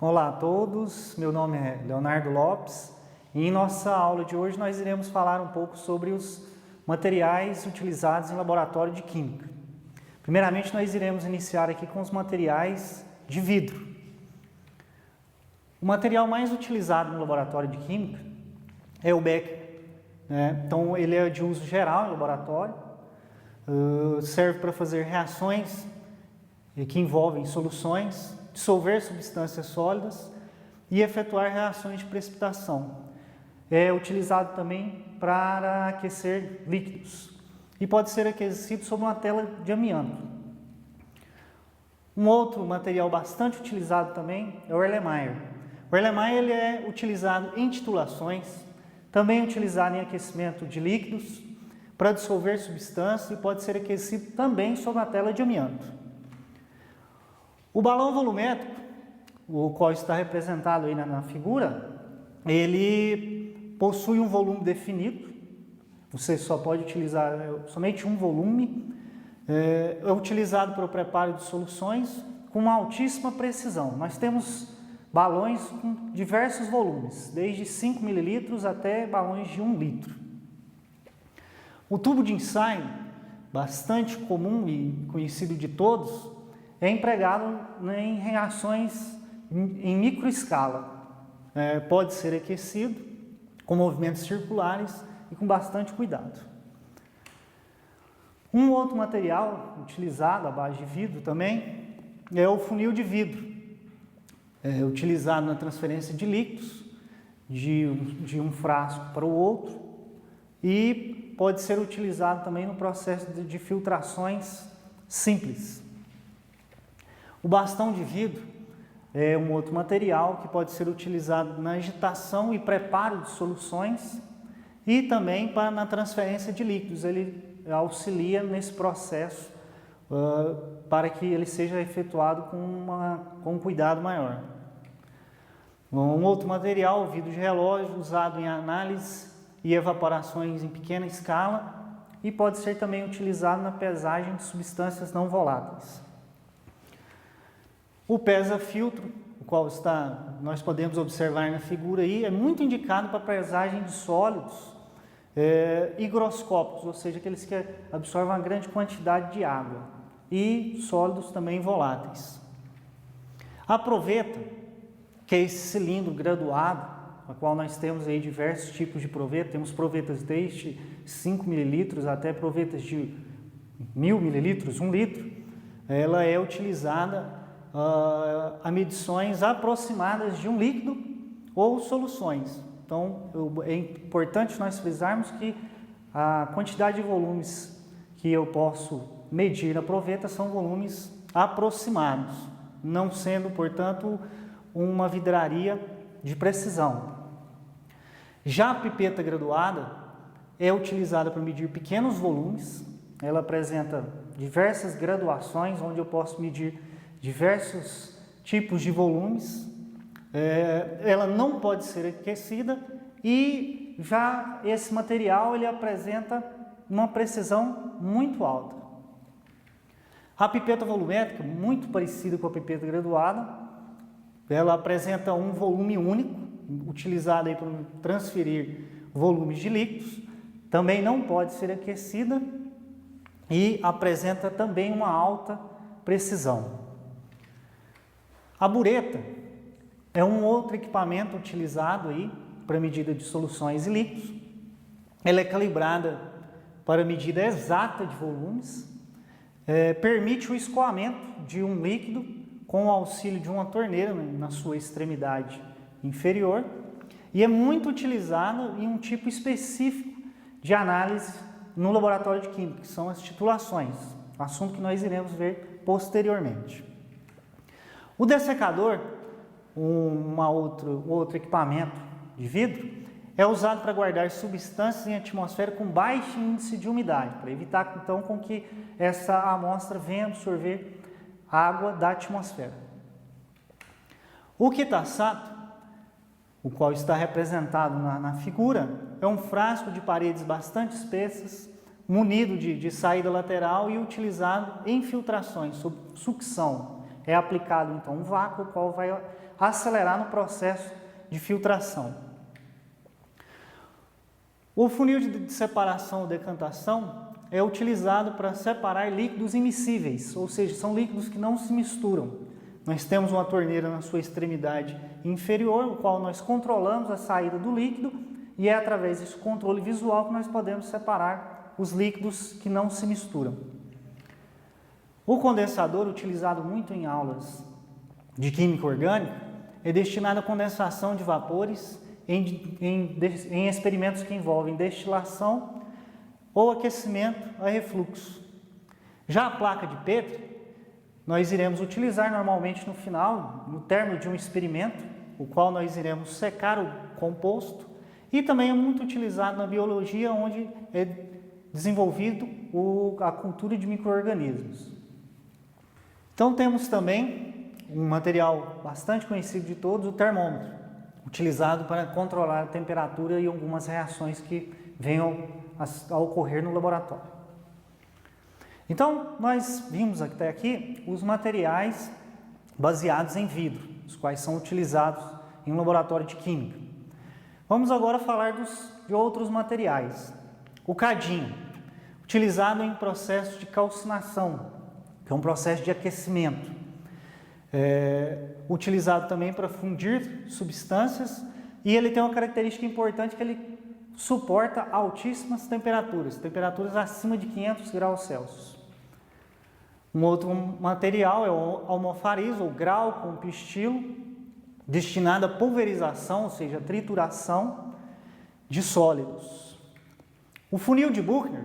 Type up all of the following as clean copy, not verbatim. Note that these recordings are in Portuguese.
Olá a todos, meu nome é Leonardo Lopes e em nossa aula de hoje nós iremos falar um pouco sobre os materiais utilizados em laboratório de química. Primeiramente nós iremos iniciar aqui com os materiais de vidro. O material mais utilizado no laboratório de química é o Becker, né? Então ele é de uso geral em laboratório, serve para fazer reações que envolvem soluções, dissolver substâncias sólidas e efetuar reações de precipitação. É utilizado também para aquecer líquidos e pode ser aquecido sobre uma tela de amianto. Um outro material bastante utilizado também é o Erlenmeyer. O Erlenmeyer ele é utilizado em titulações, também utilizado em aquecimento de líquidos, para dissolver substâncias e pode ser aquecido também sobre uma tela de amianto. O balão volumétrico, o qual está representado aí na figura, ele possui um volume definido, você só pode utilizar somente um volume, é utilizado para o preparo de soluções com uma altíssima precisão. Nós temos balões com diversos volumes, desde 5 ml até balões de 1 litro. O tubo de ensaio, bastante comum e conhecido de todos, é empregado em reações em microescala. Pode ser aquecido com movimentos circulares e com bastante cuidado. Um outro material utilizado à base de vidro também é o funil de vidro. É utilizado na transferência de líquidos de um frasco para o outro e pode ser utilizado também no processo de filtrações simples. O bastão de vidro é um outro material que pode ser utilizado na agitação e preparo de soluções e também na transferência de líquidos. Ele auxilia nesse processo para que ele seja efetuado com um cuidado maior. Um outro material, o vidro de relógio, usado em análise e evaporações em pequena escala e pode ser também utilizado na pesagem de substâncias não voláteis. O pesa-filtro, o qual nós podemos observar na figura aí, é muito indicado para a pesagem de sólidos higroscópicos, ou seja, aqueles que absorvem uma grande quantidade de água, e sólidos também voláteis. A proveta, que é esse cilindro graduado, no qual nós temos aí diversos tipos de proveta, temos provetas desde 5 ml até provetas de 1000 ml, 1 litro, ela é utilizada a medições aproximadas de um líquido ou soluções. Então, é importante nós frisarmos que a quantidade de volumes que eu posso medir na proveta são volumes aproximados, não sendo, portanto, uma vidraria de precisão. Já a pipeta graduada é utilizada para medir pequenos volumes, ela apresenta diversas graduações, onde eu posso medir diversos tipos de volumes, ela não pode ser aquecida e já esse material ele apresenta uma precisão muito alta. A pipeta volumétrica, muito parecida com a pipeta graduada, ela apresenta um volume único, utilizado aí para transferir volumes de líquidos, também não pode ser aquecida e apresenta também uma alta precisão. A bureta é um outro equipamento utilizado aí para medida de soluções e líquidos. Ela é calibrada para medida exata de volumes, permite o escoamento de um líquido com o auxílio de uma torneira na sua extremidade inferior e é muito utilizado em um tipo específico de análise no laboratório de química, que são as titulações, assunto que nós iremos ver posteriormente. O dessecador, outro equipamento de vidro, é usado para guardar substâncias em atmosfera com baixo índice de umidade, para evitar então com que essa amostra venha absorver água da atmosfera. O quitaçato, o qual está representado na figura, é um frasco de paredes bastante espessas, munido de saída lateral e utilizado em filtrações sob sucção. É aplicado então um vácuo, o qual vai acelerar no processo de filtração. O funil de separação ou decantação é utilizado para separar líquidos immiscíveis, ou seja, são líquidos que não se misturam. Nós temos uma torneira na sua extremidade inferior, no qual nós controlamos a saída do líquido, e é através desse controle visual que nós podemos separar os líquidos que não se misturam. O condensador, utilizado muito em aulas de química orgânica, é destinado à condensação de vapores em experimentos que envolvem destilação ou aquecimento a refluxo. Já a placa de Petri, nós iremos utilizar normalmente no final, no término de um experimento, o qual nós iremos secar o composto, e também é muito utilizado na biologia, onde é desenvolvido a cultura de micro-organismos. Então temos também um material bastante conhecido de todos, o termômetro, utilizado para controlar a temperatura e algumas reações que venham a ocorrer no laboratório. Então, nós vimos até aqui os materiais baseados em vidro, os quais são utilizados em um laboratório de química. Vamos agora falar de outros materiais. O cadinho, utilizado em processo de calcinação, que é um processo de aquecimento. Utilizado também para fundir substâncias, e ele tem uma característica importante, que ele suporta altíssimas temperaturas, temperaturas acima de 500 graus Celsius. Um outro material é o almofariz, ou grau com pistilo, destinado à pulverização, ou seja, trituração de sólidos. O funil de Buchner,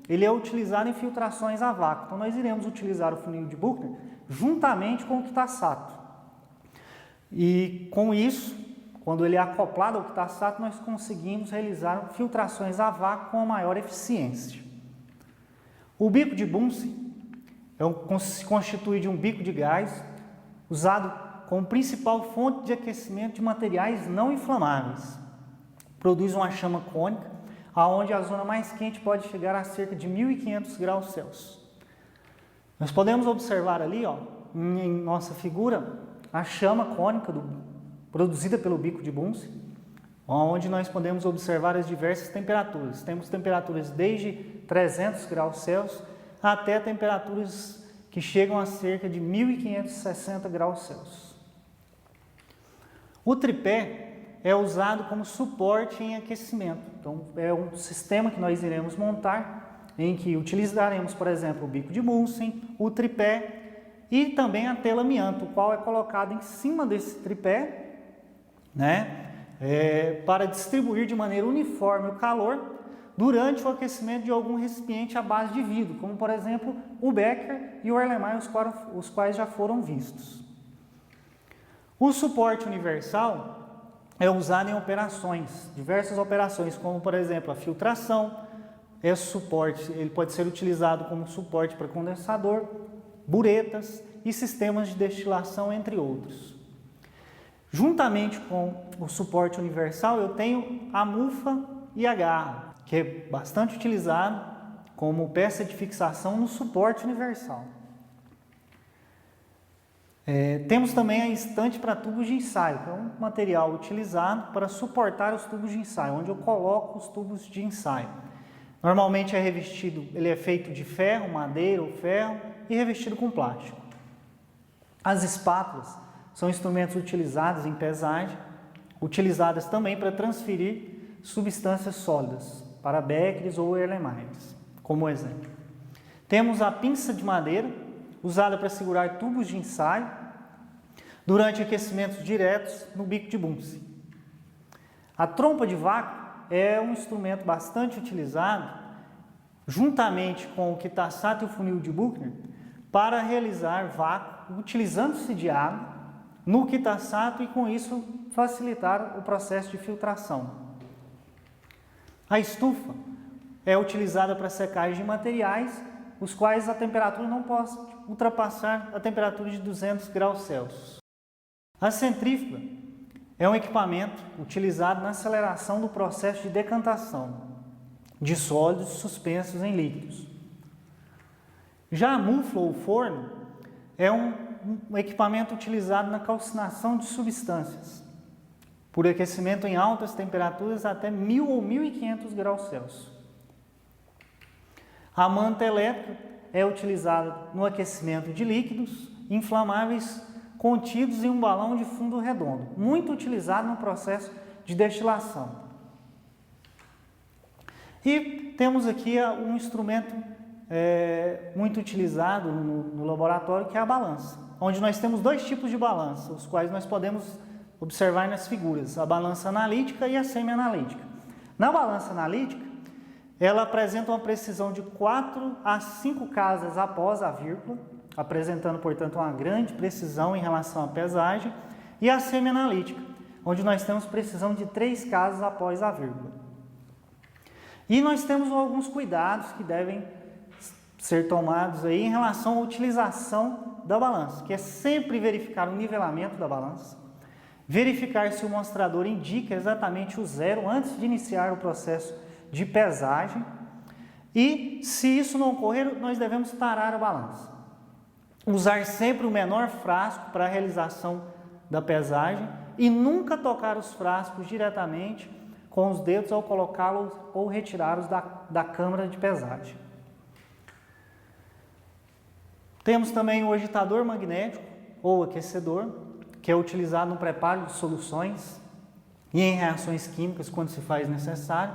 ele é utilizado em filtrações a vácuo. Então, nós iremos utilizar o funil de Buchner juntamente com o quitasato. E com isso, quando ele é acoplado ao quitasato, nós conseguimos realizar filtrações a vácuo com a maior eficiência. O bico de Bunsen se constitui de um bico de gás usado como principal fonte de aquecimento de materiais não inflamáveis. Produz uma chama cônica, onde a zona mais quente pode chegar a cerca de 1.500 graus Celsius. Nós podemos observar ali, em nossa figura, a chama cônica produzida pelo bico de Bunsen, onde nós podemos observar as diversas temperaturas. Temos temperaturas desde 300 graus Celsius até temperaturas que chegam a cerca de 1.560 graus Celsius. O tripé é usado como suporte em aquecimento. Então, é um sistema que nós iremos montar, em que utilizaremos, por exemplo, o bico de Bunsen, o tripé e também a tela amianto, o qual é colocado em cima desse tripé, para distribuir de maneira uniforme o calor durante o aquecimento de algum recipiente à base de vidro, como, por exemplo, o Becker e o Erlenmeyer, os quais já foram vistos. O suporte universal é usado em operações, diversas operações, como, por exemplo, a filtração. Esse suporte ele pode ser utilizado como suporte para condensador, buretas e sistemas de destilação, entre outros. Juntamente com o suporte universal, eu tenho a mufa e a garra, que é bastante utilizado como peça de fixação no suporte universal. Temos também a estante para tubos de ensaio, que é um material utilizado para suportar os tubos de ensaio, onde eu coloco os tubos de ensaio. Normalmente ele é feito de ferro, madeira ou ferro e revestido com plástico. As espátulas são instrumentos utilizados em pesagem, utilizadas também para transferir substâncias sólidas para Beckers ou Erlenmeyers, como exemplo. Temos a pinça de madeira, usada para segurar tubos de ensaio durante aquecimentos diretos no bico de Bunsen. A trompa de vácuo é um instrumento bastante utilizado, juntamente com o quitasato e o funil de Buchner, para realizar vácuo, utilizando-se de água no quitasato e, com isso, facilitar o processo de filtração. A estufa é utilizada para secagem de materiais, os quais a temperatura não pode ultrapassar a temperatura de 200 graus Celsius. A centrífuga é um equipamento utilizado na aceleração do processo de decantação de sólidos suspensos em líquidos. Já a mufla ou forno é um um equipamento utilizado na calcinação de substâncias, por aquecimento em altas temperaturas até 1.000 ou 1.500 graus Celsius. A manta elétrica é utilizada no aquecimento de líquidos inflamáveis contidos em um balão de fundo redondo, muito utilizado no processo de destilação. E temos aqui um instrumento muito utilizado no laboratório, que é a balança, onde nós temos dois tipos de balança, os quais nós podemos observar nas figuras, a balança analítica e a semi-analítica. Na balança analítica, ela apresenta uma precisão de 4 a 5 casas após a vírgula, apresentando, portanto, uma grande precisão em relação à pesagem, e a semi-analítica, onde nós temos precisão de 3 casas após a vírgula. E nós temos alguns cuidados que devem ser tomados aí em relação à utilização da balança, que é sempre verificar o nivelamento da balança, verificar se o mostrador indica exatamente o zero antes de iniciar o processo de pesagem, e se isso não ocorrer, nós devemos tarar a balança. Usar sempre o menor frasco para a realização da pesagem e nunca tocar os frascos diretamente com os dedos ao colocá-los ou retirá-los da câmara de pesagem. Temos também o agitador magnético ou aquecedor, que é utilizado no preparo de soluções e em reações químicas quando se faz necessário,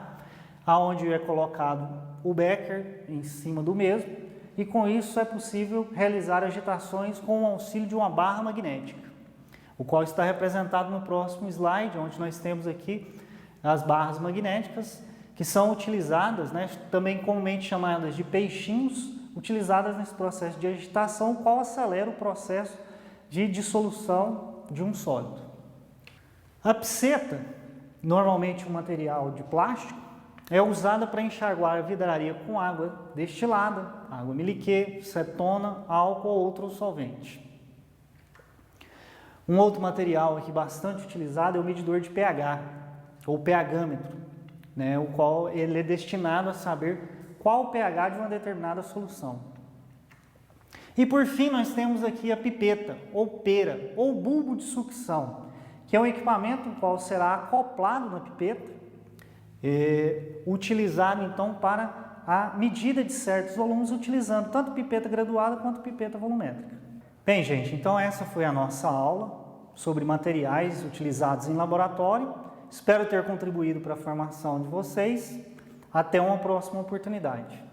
aonde é colocado o becker em cima do mesmo, e com isso é possível realizar agitações com o auxílio de uma barra magnética, o qual está representado no próximo slide, onde nós temos aqui as barras magnéticas, que são utilizadas, também comumente chamadas de peixinhos, utilizadas nesse processo de agitação, o qual acelera o processo de dissolução de um sólido. A pseta, normalmente um material de plástico, é usada para enxaguar a vidraria com água destilada, água miliquê, cetona, álcool ou outro solvente. Um outro material aqui bastante utilizado é o medidor de pH, ou pHmetro, o qual ele é destinado a saber qual o pH de uma determinada solução. E por fim nós temos aqui a pipeta, ou pera, ou bulbo de sucção, que é um equipamento no qual será acoplado na pipeta, utilizado então para a medida de certos volumes, utilizando tanto pipeta graduada quanto pipeta volumétrica. Bem, gente, então essa foi a nossa aula sobre materiais utilizados em laboratório. Espero ter contribuído para a formação de vocês. Até uma próxima oportunidade.